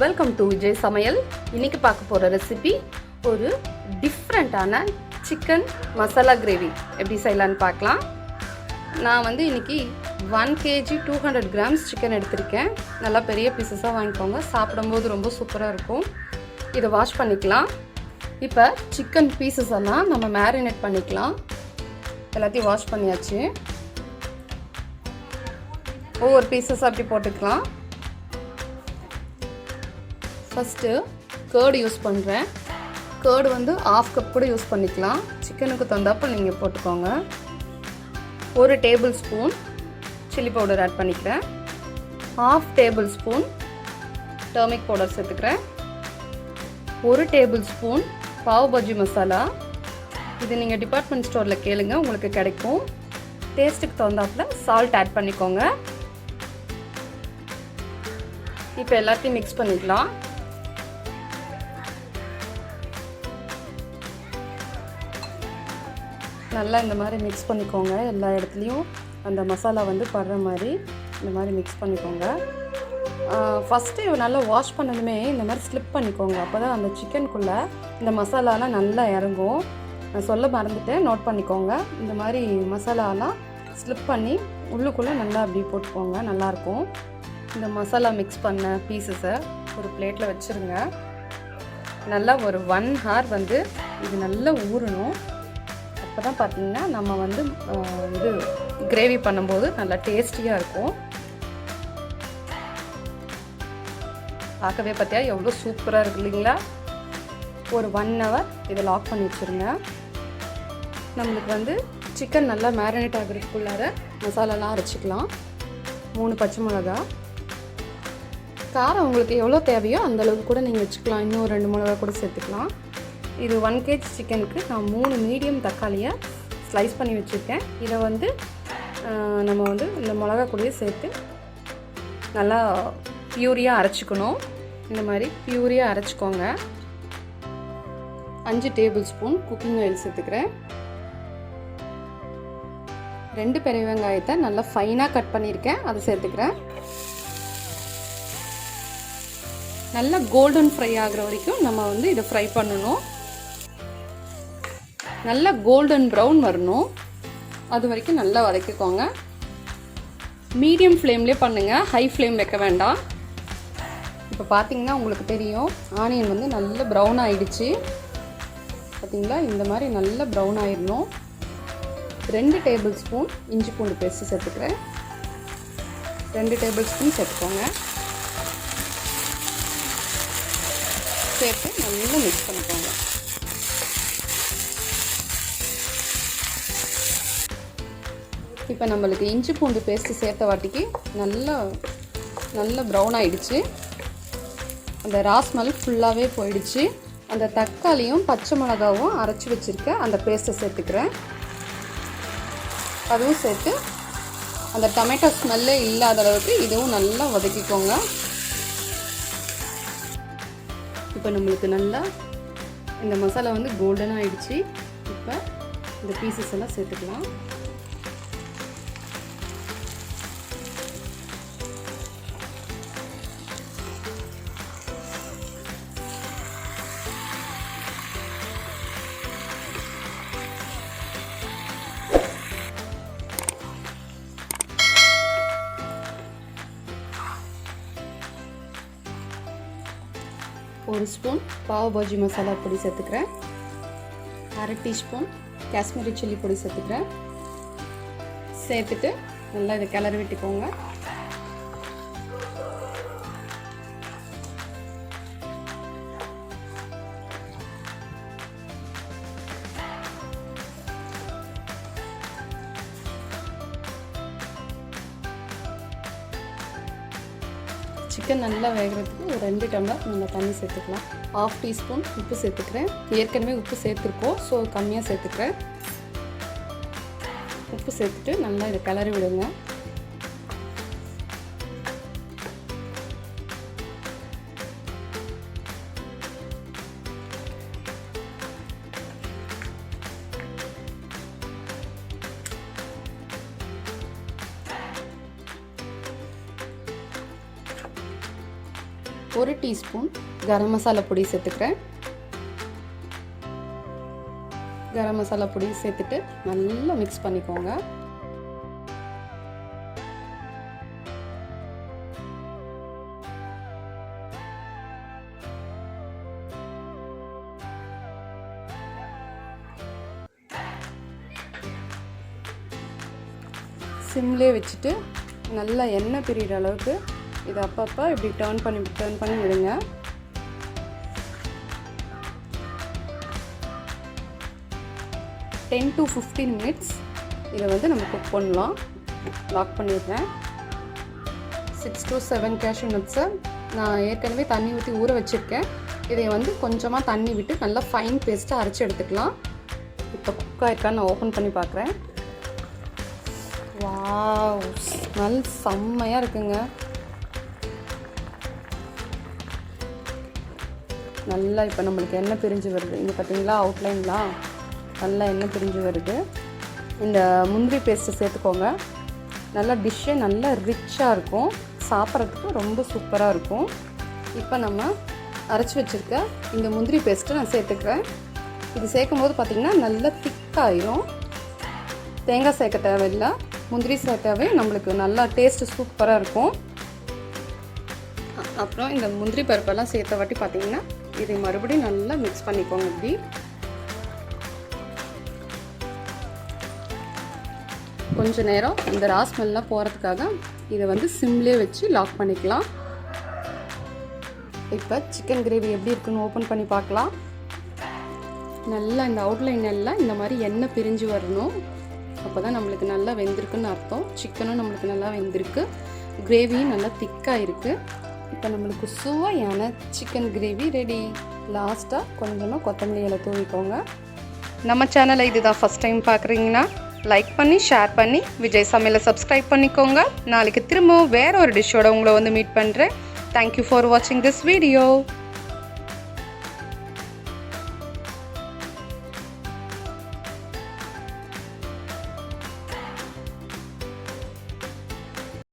Welcome to Vijay சமையல். இன்றைக்கி பார்க்க போகிற ரெசிபி ஒரு டிஃப்ரெண்ட்டான சிக்கன் மசாலா கிரேவி எப்படி செய்யலான்னு பார்க்கலாம். நான் இன்றைக்கி 1 kg 200 grams சிக்கன் எடுத்திருக்கேன். நல்லா பெரிய பீசஸாக வாங்கிக்கோங்க, சாப்பிடும்போது ரொம்ப சூப்பராக இருக்கும். இதை வாஷ் பண்ணிக்கலாம். இப்போ சிக்கன் பீசஸ் எல்லாம் நம்ம மேரினேட் பண்ணிக்கலாம். எல்லாத்தையும் வாஷ் பண்ணியாச்சு. ஒவ்வொரு பீசஸ் அப்படி போட்டுக்கலாம். ஃபஸ்ட்டு கேர்டு யூஸ் பண்ணுறேன். கேர்டு 1/2 கப் கூட யூஸ் பண்ணிக்கலாம். சிக்கனுக்கு தந்தாப்பில் நீங்கள் போட்டுக்கோங்க. 1 table spoon chilli powder add பண்ணிக்கிறேன். 1/2 டேபிள் ஸ்பூன் டர்மிக் பவுடர் சேர்த்துக்கிறேன். 1 டேபிள் ஸ்பூன் பாவ் பஜ்ஜி மசாலா. இது நீங்கள் டிபார்ட்மெண்ட் ஸ்டோரில் கேளுங்க, உங்களுக்கு கிடைக்கும். டேஸ்ட்டுக்கு தகுந்தாப்பில் சால்ட் ஆட் பண்ணிக்கோங்க. இப்போ எல்லாத்தையும் மிக்ஸ் பண்ணிக்கலாம். நல்லா இந்த மாதிரி மிக்ஸ் பண்ணிக்கோங்க. எல்லா இடத்துலையும் அந்த மசாலா படுற மாதிரி இந்த மாதிரி மிக்ஸ் பண்ணிக்கோங்க. ஃபஸ்ட்டு நல்லா வாஷ் பண்ணதுமே இந்த மாதிரி ஸ்லிப் பண்ணிக்கோங்க. அப்போ தான் அந்த சிக்கனுக்குள்ளே இந்த மசாலாலாம் நல்லா இறங்கும். நான் சொல்ல மறந்துட்டேன், நோட் பண்ணிக்கோங்க. இந்த மாதிரி மசாலாலாம் ஸ்லிப் பண்ணி உள்ளுக்குள்ளே நல்லா அப்படி போட்டுக்கோங்க, நல்லாயிருக்கும். இந்த மசாலா மிக்ஸ் பண்ண பீசஸை ஒரு பிளேட்டில் வச்சுருங்க. நல்லா ஒரு 1 hour இது நல்லா ஊறணும். அப்போ தான் பார்த்திங்கன்னா நம்ம இது கிரேவி பண்ணும்போது நல்லா டேஸ்டியாக இருக்கும். பார்க்கவே பார்த்தியா எவ்வளோ சூப்பராக இருக்குது இல்லைங்களா? ஒரு 1 hour இதை லாக் பண்ணி வச்சுருங்க. நம்மளுக்கு சிக்கன் நல்லா மேரினேட் ஆகிறதுக்குள்ளார மசாலாலாம் அரைச்சிக்கலாம். 3 பச்சை மிளகா. காரம் உங்களுக்கு எவ்வளோ தேவையோ அந்தளவுக்கு கூட நீங்கள் வச்சுக்கலாம். இன்னும் 2 மிளகா கூட சேர்த்துக்கலாம். இது 1 kg சிக்கனுக்கு நான் 3 மீடியம் தக்காளியை ஸ்லைஸ் பண்ணி வச்சுருக்கேன். இதை நம்ம இந்த மிளகா கூடயே சேர்த்து நல்லா பியூரியாக அரைச்சிக்கணும். இந்த மாதிரி பியூரியாக அரைச்சிக்கோங்க. 5 டேபிள் ஸ்பூன் குக்கிங் ஆயில் சேர்த்துக்கிறேன். 2 பெரிய வெங்காயத்தை நல்லா ஃபைனாக கட் பண்ணியிருக்கேன், அதை சேர்த்துக்கிறேன். நல்லா கோல்டன் ஃப்ரை ஆகிற வரைக்கும் நம்ம இதை ஃப்ரை பண்ணணும். நல்லா கோல்டன் ப்ரௌன் வரணும், அது வரைக்கும் நல்லா வதக்கிக்கோங்க. மீடியம் ஃப்ளேம்லேயே பண்ணுங்கள், ஹை ஃப்ளேம் வைக்க வேண்டாம். இப்போ பார்த்தீங்கன்னா உங்களுக்கு தெரியும், ஆனியன் நல்ல ப்ரௌன் ஆகிடுச்சு. பார்த்தீங்களா, இந்த மாதிரி நல்ல ப்ரௌன் ஆகிடணும். 2 டேபிள் ஸ்பூன் இஞ்சி பூண்டு பேஸ்ட்டு சேர்த்துக்கிறேன். 2 டேபிள் ஸ்பூன் சேர்த்துக்கோங்க. சேர்த்து நல்லா மிக்ஸ் பண்ணிக்கோங்க. இப்போ நம்மளுக்கு இஞ்சி பூண்டு பேஸ்ட்டு சேர்த்த வாட்டிக்கு நல்லா ப்ரௌன் ஆகிடுச்சு. அந்த ரா ஸ்மெல் ஃபுல்லாகவே போயிடுச்சு. அந்த தக்காளியும் பச்சை மிளகாவும் அரைச்சி வச்சுருக்க அந்த பேஸ்ட்டை சேர்த்துக்கிறேன். அதுவும் சேர்த்து அந்த டொமேட்டோ ஸ்மெல்லே இல்லாத அளவுக்கு இதுவும் நல்லா வதக்கிக்கோங்க. இப்போ நம்மளுக்கு நல்லா இந்த மசாலா கோல்டனாக ஆகிடுச்சு. இப்போ இந்த பீசஸ் எல்லாம் சேர்த்துக்கலாம். ஒரு ஸ்பூன் பாவ் பாஜி மசாலா பொடி சேர்த்துக்கிறேன். 1/2 டீஸ்பூன் காஷ்மீரி சில்லி பொடி சேர்த்துக்கிறேன். சேர்த்துட்டு நல்லா இதை கிளறி விட்டுக்கோங்க. சிக்கன் நல்லா வேகிறதுக்கு ஒரு 2 டம்ளர் நம்ம தண்ணி சேர்த்துக்கலாம். 1/2 டீஸ்பூன் உப்பு சேர்த்துக்கிறேன். ஏற்கனவே உப்பு சேர்த்துருக்கோம், ஸோ கம்மியாக சேர்த்துக்கிறேன். உப்பு சேர்த்துட்டு நல்லா இதை கிளறி விடுங்க. 1 டீஸ்பூன் கரம் மசாலா பொடி சேர்த்துக்கிறேன். கரம் மசாலா பொடி சேர்த்துட்டு நல்லா மிக்ஸ் பண்ணிக்கோங்க. சிம்லேயே வச்சுட்டு நல்லா எண்ணெய் பிரிகிற அளவுக்கு இதை அப்பப்போ இப்படி டர்ன் பண்ணி விடுங்க. $10 to 15 minutes இதை வந்து நம்ம குக் பண்ணலாம். லாக் பண்ணிடுறேன். 6 to 7 கேஷ்யூ நட்ஸை நான் ஏற்கனவே தண்ணி ஊற்றி ஊற வச்சுருக்கேன். இதை வந்து கொஞ்சமாக தண்ணி விட்டு நல்லா ஃபைன் பேஸ்ட்டாக அரைச்சி எடுத்துக்கலாம். இப்போ குக் ஆகிருக்கான்னு நான் ஓப்பன் பண்ணி பார்க்குறேன். வாவ், ஸ்மெல் செம்மையாக இருக்குங்க. நல்லா இப்போ நம்மளுக்கு எண்ணெய் பிரிஞ்சு வருது. இங்கே பார்த்தீங்களா அவுட்லைன்லாம் நல்லா எண்ணெய் பிரிஞ்சு வருது. இந்த முந்திரி பேஸ்ட்டு சேர்த்துக்கோங்க. நல்லா டிஷ்ஷே நல்லா ரிச்சாக இருக்கும். சாப்பிட்றதுக்கு ரொம்ப சூப்பராக இருக்கும். இப்போ நம்ம அரைச்சி வச்சுருக்க இந்த முந்திரி பேஸ்ட்டை நான் சேர்த்துக்கிறேன். இது சேர்க்கும் போது பார்த்திங்கன்னா நல்லா திக்காயிரும். தேங்காய் சேர்க்க தேவையில்லை, முந்திரி சேர்த்தாவே நம்மளுக்கு நல்லா டேஸ்ட்டு சூப்பராக இருக்கும். அப்புறம் இந்த முந்திரி பருப்பெல்லாம் சேர்த்த வாட்டி பார்த்திங்கன்னா இதை மறுபடியும் நல்லா மிக்ஸ் பண்ணிக்கோங்க. இப்படி கொஞ்ச நேரம் இந்த ரா ஸ்மெல்லாம் போகிறதுக்காக இதை வந்து சிம்லேயே வச்சு லாக் பண்ணிக்கலாம். இப்போ சிக்கன் கிரேவி எப்படி இருக்குன்னு ஓப்பன் பண்ணி பார்க்கலாம். நல்லா இந்த அவுட்லைன் எல்லாம் இந்த மாதிரி எண்ணெய் பிரிஞ்சு வரணும். அப்போ தான் நம்மளுக்கு நல்லா வெந்திருக்குன்னு அர்த்தம். சிக்கனும் நம்மளுக்கு நல்லா வெந்திருக்கு, கிரேவியும் நல்லா திக்காக இருக்குது. இப்போ நம்மளுக்கு சுவையான சிக்கன் கிரேவி ரெடி. லாஸ்ட்டாக கொஞ்சமாக கொத்தமல்லி இலை தூவிக்கோங்க. நம்ம சேனலை இதுதான் ஃபஸ்ட் டைம் பார்க்குறீங்கன்னா லைக் பண்ணி ஷேர் பண்ணி விஜய் சமையலை சப்ஸ்கிரைப் பண்ணிக்கோங்க. நாளைக்கு திரும்பவும் வேற ஒரு டிஷ்ஷோட உங்களை வந்து மீட் பண்ணுறேன். தேங்க்யூ ஃபார் வாட்சிங் திஸ் வீடியோ.